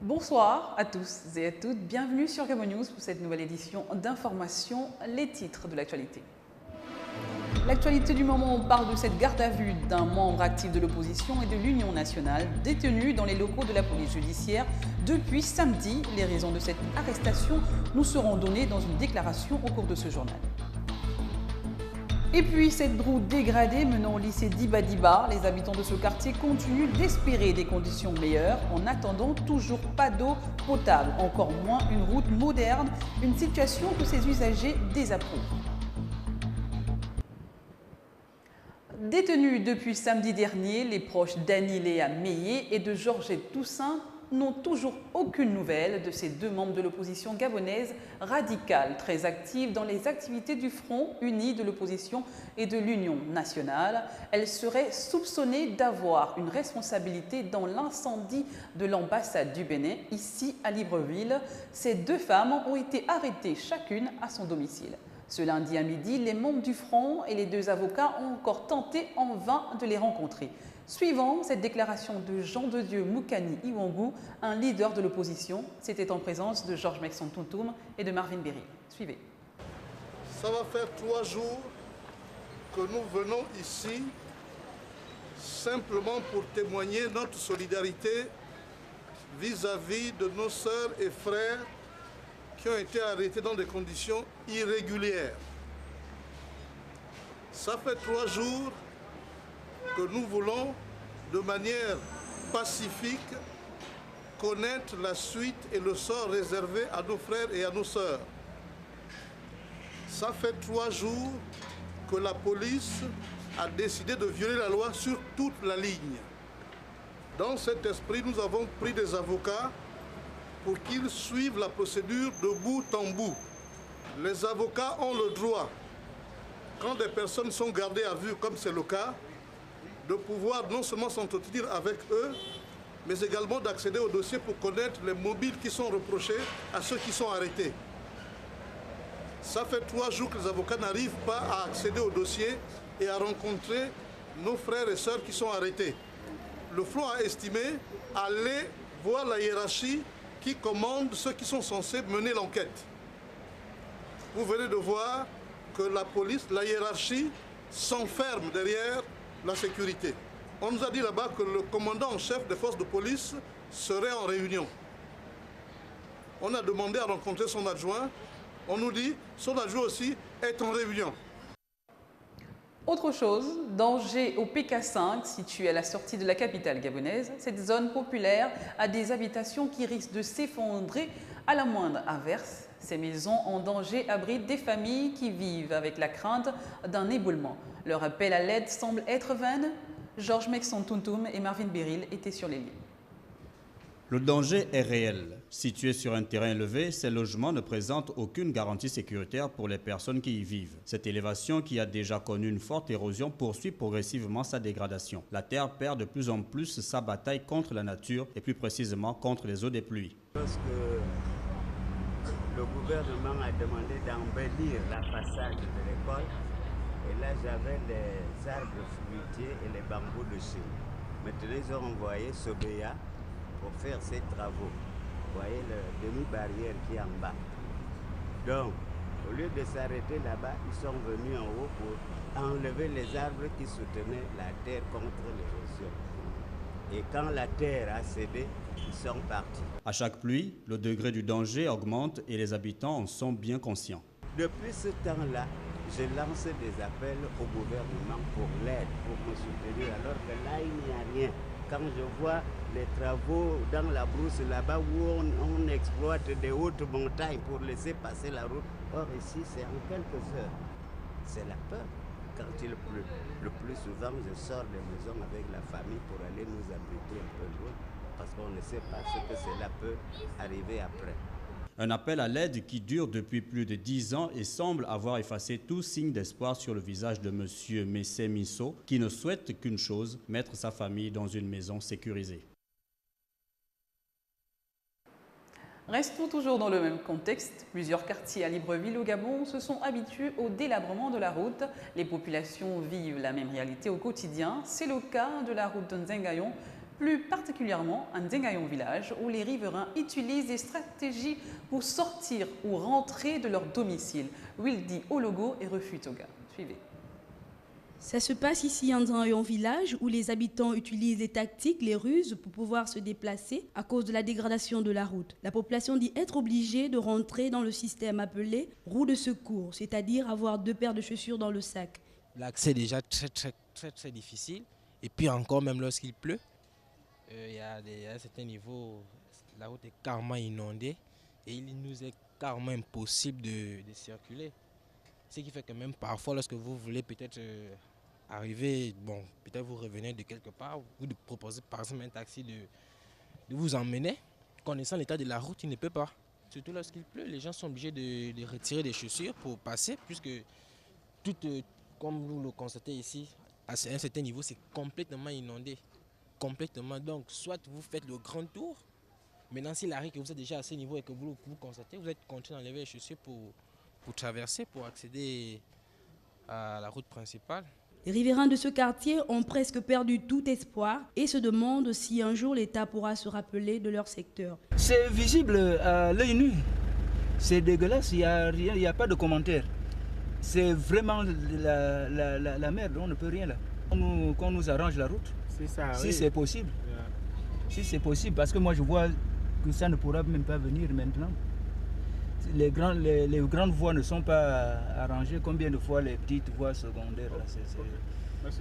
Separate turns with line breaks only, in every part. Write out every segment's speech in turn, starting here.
Bonsoir à tous et à toutes, bienvenue sur Gabon News pour cette nouvelle édition d'information, les titres de l'actualité. L'actualité du moment, on parle de cette garde à vue d'un membre actif de l'opposition et de l'Union nationale détenu dans les locaux de la police judiciaire depuis samedi. Les raisons de cette arrestation nous seront données dans une déclaration au cours de ce journal. Et puis cette route dégradée menant au lycée d'Ibadiba, les habitants de ce quartier continuent d'espérer des conditions meilleures en attendant toujours pas d'eau potable, encore moins une route moderne, une situation que ces usagers désapprouvent. Détenus depuis samedi dernier, les proches d'Annie-Léa Meillé et de Georgette Toussaint n'ont toujours aucune nouvelle de ces deux membres de l'opposition gabonaise radicale, très active dans les activités du Front uni de l'opposition et de l'Union nationale. Elles seraient soupçonnées d'avoir une responsabilité dans l'incendie de l'ambassade du Bénin, ici à Libreville. Ces deux femmes ont été arrêtées chacune à son domicile. Ce lundi à midi, les membres du Front et les deux avocats ont encore tenté en vain de les rencontrer. Suivant cette déclaration de Jean de Dieu Moukani Iwangu, un leader de l'opposition, c'était en présence de Georges Mekson Tountoum et de Marvin Berry. Suivez.
Ça va faire 3 jours que nous venons ici simplement pour témoigner notre solidarité vis-à-vis de nos sœurs et frères qui ont été arrêtés dans des conditions irrégulières. Ça fait 3 jours que nous voulons, de manière pacifique, connaître la suite et le sort réservé à nos frères et à nos sœurs. Ça fait 3 jours que la police a décidé de violer la loi sur toute la ligne. Dans cet esprit, nous avons pris des avocats pour qu'ils suivent la procédure de bout en bout. Les avocats ont le droit, quand des personnes sont gardées à vue, comme c'est le cas, de pouvoir non seulement s'entretenir avec eux, mais également d'accéder au dossier pour connaître les mobiles qui sont reprochés à ceux qui sont arrêtés. Ça fait 3 jours que les avocats n'arrivent pas à accéder au dossier et à rencontrer nos frères et sœurs qui sont arrêtés. Le Front a estimé aller voir la hiérarchie qui commande ceux qui sont censés mener l'enquête. Vous venez de voir que la police, la hiérarchie, s'enferme derrière la sécurité. On nous a dit là-bas que le commandant en chef des forces de police serait en réunion. On a demandé à rencontrer son adjoint. On nous dit que son adjoint aussi est en réunion.
Autre chose, danger au PK5, situé à la sortie de la capitale gabonaise. Cette zone populaire a des habitations qui risquent de s'effondrer à la moindre averse. Ces maisons en danger abritent des familles qui vivent avec la crainte d'un éboulement. Leur appel à l'aide semble être vain. Georges Mekson Tountoum et Marvin Berry étaient sur les lieux.
Le danger est réel. Situés sur un terrain élevé, ces logements ne présentent aucune garantie sécuritaire pour les personnes qui y vivent. Cette élévation, qui a déjà connu une forte érosion, poursuit progressivement sa dégradation. La terre perd de plus en plus sa bataille contre la nature et plus précisément contre les eaux des pluies.
Lorsque le gouvernement a demandé d'embellir la façade de l'école, et là j'avais les arbres fruitiers et les bambous dessus. Maintenant ils ont envoyé Sobéa pour faire ces travaux. Vous voyez le demi-barrière qui est en bas. Donc, au lieu de s'arrêter là-bas, ils sont venus en haut pour enlever les arbres qui soutenaient la terre contre l'érosion. Et quand la terre a cédé, ils sont partis.
À chaque pluie, le degré du danger augmente et les habitants en sont bien conscients.
Depuis ce temps-là, je lance des appels au gouvernement pour l'aide, pour me soutenir, alors que là, il n'y a rien. Quand je vois les travaux dans la brousse là-bas où on exploite des hautes montagnes pour laisser passer la route, or ici, c'est en quelques heures. C'est la peur. Quand il pleut, le plus souvent, je sors des maisons avec la famille pour aller nous abriter un peu loin, parce qu'on ne sait pas ce que cela peut arriver après.
Un appel à l'aide qui dure depuis plus de 10 ans et semble avoir effacé tout signe d'espoir sur le visage de M. Messé Misso, qui ne souhaite qu'une chose, mettre sa famille dans une maison sécurisée.
Restons toujours dans le même contexte. Plusieurs quartiers à Libreville au Gabon se sont habitués au délabrement de la route. Les populations vivent la même réalité au quotidien. C'est le cas de la route de Nzengayon, plus particulièrement à Ndengayon village, où les riverains utilisent des stratégies pour sortir ou rentrer de leur domicile. Wildy Ologo et Refu Toga. Suivez.
Ça se passe ici en Ndengayon village, où les habitants utilisent les tactiques, les ruses pour pouvoir se déplacer à cause de la dégradation de la route. La population dit être obligée de rentrer dans le système appelé roue de secours, c'est-à-dire avoir 2 paires de chaussures dans le sac.
L'accès est déjà très difficile. Et puis encore, même lorsqu'il pleut, il y a un certain niveau, la route est carrément inondée et il nous est carrément impossible de circuler. Ce qui fait que même parfois, lorsque vous voulez peut-être arriver, bon, peut-être vous revenez de quelque part, vous proposez par exemple un taxi de vous emmener, connaissant l'état de la route, il ne peut pas. Surtout lorsqu'il pleut, les gens sont obligés de retirer des chaussures pour passer, puisque tout, comme vous le constatez ici, à un certain niveau, c'est complètement inondé. Complètement. Donc, soit vous faites le grand tour. Maintenant, s'il arrive que vous êtes déjà à ce niveau et que vous constatez, vous êtes contraint d'enlever les chaussures pour traverser, pour accéder à la route principale.
Les riverains de ce quartier ont presque perdu tout espoir et se demandent si un jour l'État pourra se rappeler de leur secteur.
C'est visible à l'œil nu. C'est dégueulasse, il n'y a pas de commentaire. C'est vraiment la merde, on ne peut rien là. Qu'on nous arrange la route.
Ça,
si
oui.
c'est possible. Si c'est possible, parce que moi je vois que ça ne pourra même pas venir maintenant. Les grandes voies ne sont pas arrangées. Combien de fois les petites voies secondaires là,
Merci.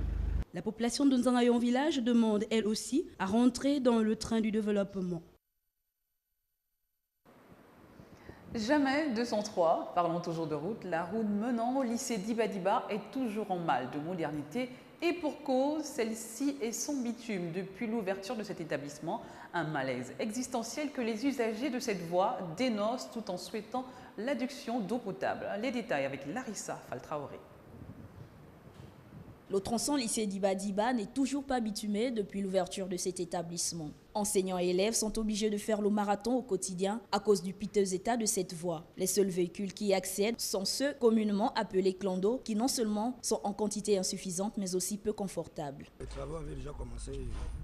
La population de Ndengayon village demande elle aussi à rentrer dans le train du développement.
Jamais 203, parlons toujours de route, la route menant au lycée d'Ibadiba est toujours en mal de modernité et pour cause, celle-ci est sans bitume depuis l'ouverture de cet établissement, un malaise existentiel que les usagers de cette voie dénoncent tout en souhaitant l'adduction d'eau potable. Les détails avec Larissa Faltraoré.
Le tronçon lycée d'Ibadiba n'est toujours pas bitumé depuis l'ouverture de cet établissement. Enseignants et élèves sont obligés de faire le marathon au quotidien à cause du piteux état de cette voie. Les seuls véhicules qui y accèdent sont ceux communément appelés clandos, qui non seulement sont en quantité insuffisante, mais aussi peu confortables.
Les travaux avaient déjà commencé,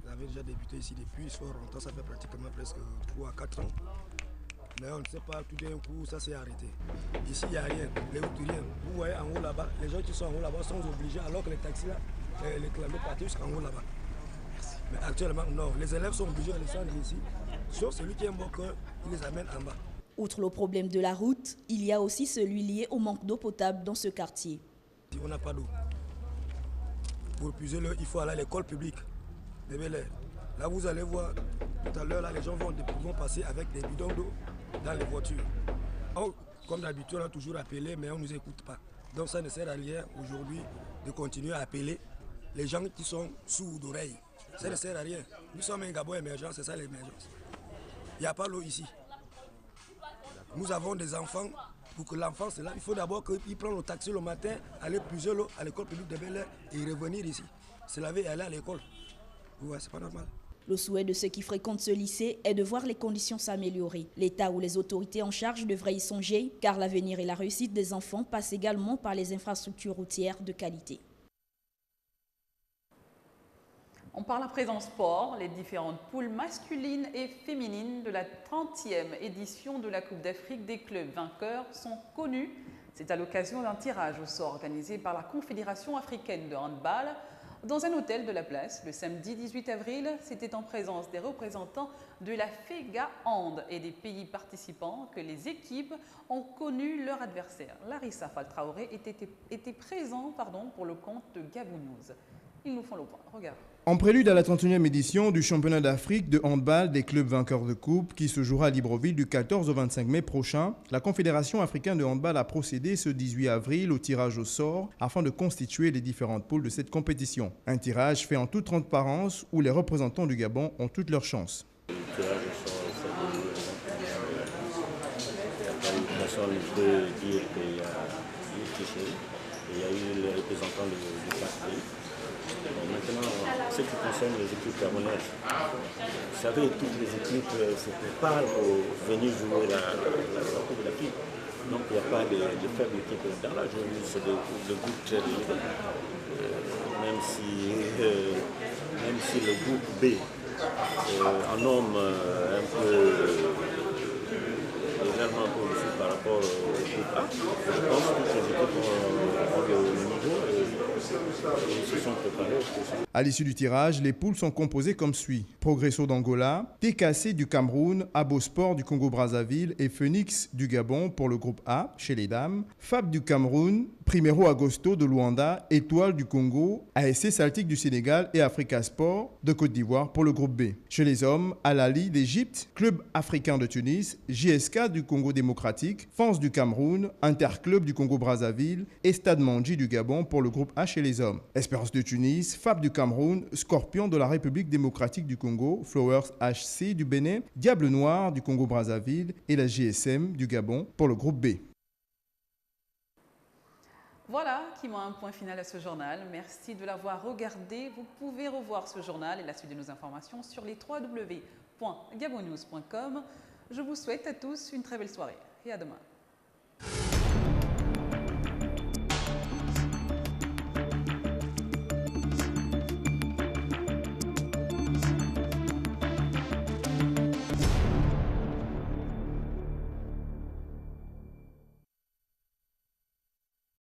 avaient déjà débuté ici depuis fort longtemps, ça fait pratiquement presque 3 à 4 ans. Mais on ne sait pas, tout d'un coup, ça s'est arrêté. Ici, il n'y a rien, les routes, rien. Vous voyez en haut là-bas, les gens qui sont en haut là-bas sont obligés, alors que les taxis là, les clandos partent jusqu'en haut là-bas. Mais actuellement, non, les élèves sont obligés de descendre ici, sauf celui qui est mort, il les amène en bas.
Outre le problème de la route, il y a aussi celui lié au manque d'eau potable dans ce quartier.
On n'a pas d'eau. Pour puiser l'eau, il faut aller à l'école publique de Bel Air. Là, vous allez voir, tout à l'heure, les gens vont passer avec des bidons d'eau dans les voitures. Donc, comme d'habitude, on a toujours appelé, mais on ne nous écoute pas. Donc ça ne sert à rien aujourd'hui de continuer à appeler les gens qui sont sourds d'oreilles. Ça ne sert à rien. Nous sommes un Gabon émergent, c'est ça l'émergence. Il n'y a pas l'eau ici. Nous avons des enfants. Pour que l'enfant soit là, il faut d'abord qu'il prenne le taxi le matin, aller puiser l'eau à l'école publique de Bel Air et revenir ici. Se laver et aller à l'école. Ouais, c'est pas normal.
Le souhait de ceux qui fréquentent ce lycée est de voir les conditions s'améliorer. L'État ou les autorités en charge devraient y songer, car l'avenir et la réussite des enfants passent également par les infrastructures routières de qualité.
On parle à présent sport. Les différentes poules masculines et féminines de la 30e édition de la Coupe d'Afrique des clubs vainqueurs sont connues. C'est à l'occasion d'un tirage au sort organisé par la Confédération africaine de handball. Dans un hôtel de la place, le samedi 18 avril, c'était en présence des représentants de la FEGA Hand et des pays participants que les équipes ont connu leur adversaire. Larissa Faltraoré était présent pour le compte de Gabon News. Ils nous font le point. Regarde.
En prélude à la 31e édition du championnat d'Afrique de handball des clubs vainqueurs de coupe qui se jouera à Libreville du 14 au 25 mai prochain, la Confédération africaine de handball a procédé ce 18 avril au tirage au sort afin de constituer les différentes poules de cette compétition. Un tirage fait en toute transparence où les représentants du Gabon ont toutes leurs chances.
Le tirage au sort, personne peut dire qu'il y a eu tricherie. Il y a eu les représentants du parti. Maintenant, ce qui concerne les équipes gabonaises, vous savez, toutes les équipes se préparent pour venir jouer la Coupe d'Afrique. Donc il n'y a pas de faibles équipes dans la journée, c'est le groupe très léger. Même si le groupe B un homme un peu légèrement un peu au-dessus par rapport au groupe A. Je pense que ces équipes ont le niveau et ils se sont préparés pour ça.
À l'issue du tirage, les poules sont composées comme suit. Progresso d'Angola, TKC du Cameroun, Abosport du Congo-Brazzaville et Phoenix du Gabon pour le groupe A, chez les dames, FAB du Cameroun, Primero Agosto de Luanda, Étoile du Congo, ASC Celtic du Sénégal et Africa Sport de Côte d'Ivoire pour le groupe B. Chez les hommes, Al Ahly d'Égypte, Club africain de Tunis, JSK du Congo démocratique, FANS du Cameroun, Interclub du Congo-Brazzaville et Stade Mandji du Gabon pour le groupe A chez les hommes. Espérance de Tunis, FAB du Cameroun, Scorpion de la République démocratique du Congo, Flowers HC du Bénin, Diable Noir du Congo-Brazzaville et la GSM du Gabon pour le groupe B.
Voilà qui met un point final à ce journal. Merci de l'avoir regardé. Vous pouvez revoir ce journal et la suite de nos informations sur les www.gabonews.com. Je vous souhaite à tous une très belle soirée et à demain.